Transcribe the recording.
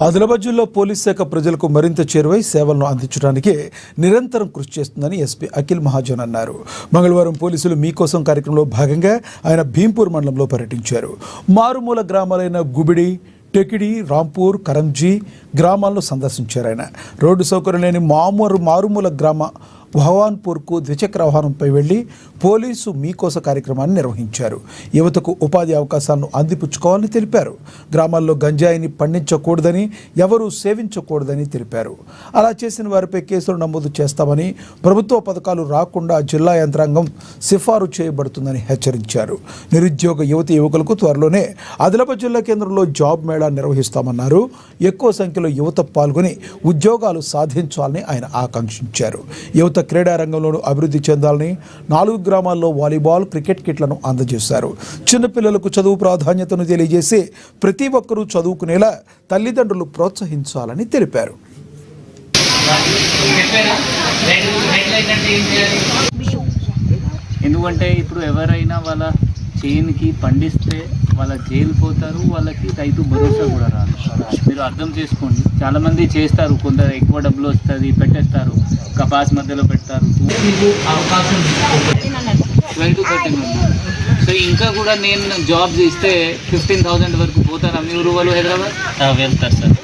ఆదిలాబాద్ జిల్లా పోలీస్ శాఖ ప్రజలకు మరింత చేరువై సేవలను అందించడానికి నిరంతరం కృషి చేస్తుందని ఎస్పీ అఖిల్ మహాజన్ అన్నారు. మంగళవారం పోలీసులు మీకోసం కార్యక్రమంలో భాగంగా ఆయన భీంపూర్ మండలంలో పర్యటించారు. మారుమూల గ్రామాలైన గుబిడి, టెకిడి, రాంపూర్, కరంజీ గ్రామాలను సందర్శించారు. ఆయన రోడ్డు సౌకర్యం లేని మారుమూల గ్రామ భవాన్పూర్కు ద్విచక్ర వాహనంపై వెళ్లి పోలీసు మీకోస కార్యక్రమాన్ని నిర్వహించారు. యువతకు ఉపాధి అవకాశాలను అందిపుచ్చుకోవాలని తెలిపారు. గ్రామాల్లో గంజాయిని పండించకూడదని, ఎవరూ సేవించకూడదని తెలిపారు. అలా చేసిన వారిపై కేసులు నమోదు చేస్తామని, ప్రభుత్వ పథకాలు రాకుండా జిల్లా యంత్రాంగం సిఫారు చేయబడుతుందని హెచ్చరించారు. నిరుద్యోగ యువకులకు త్వరలోనే ఆదిలాబాద్ జిల్లా కేంద్రంలో జాబ్ మేళా నిర్వహిస్తామన్నారు. ఎక్కువ సంఖ్యలో యువత పాల్గొని ఉద్యోగాలు సాధించాలని ఆయన ఆకాంక్షించారు. యువత క్రీడా రంగంలోనూ అభివృద్ధి చెందాలని 4 గ్రామాల్లో వాలీబాల్, క్రికెట్ కిట్లను అందజేశారు. చిన్నపిల్లలకు చదువు ప్రాధాన్యతను తెలియజేసి ప్రతి ఒక్కరూ చదువుకునేలా తల్లిదండ్రులు ప్రోత్సహించాలని తెలిపారు. ఎందుకంటే ఇప్పుడు ఎవరైనా వాళ్ళ చేనుకి పండిస్తే వాళ్ళ జైలు పోతారు, వాళ్ళకి రైతు భరోసా కూడా రాదు. మీరు అర్థం చేసుకోండి, చాలామంది చేస్తారు, కొందరు ఎక్కువ డబ్బులు వస్తుంది పెట్టేస్తారు, కపాస్ మధ్యలో పెడతారు, అవకాశం 12-13 ఉంది. సో ఇంకా కూడా నేను జాబ్ చేస్తే 15,000 వరకు పోతారా మీ ఊరు వాళ్ళు? హైదరాబాద్ వెళ్తారు సార్.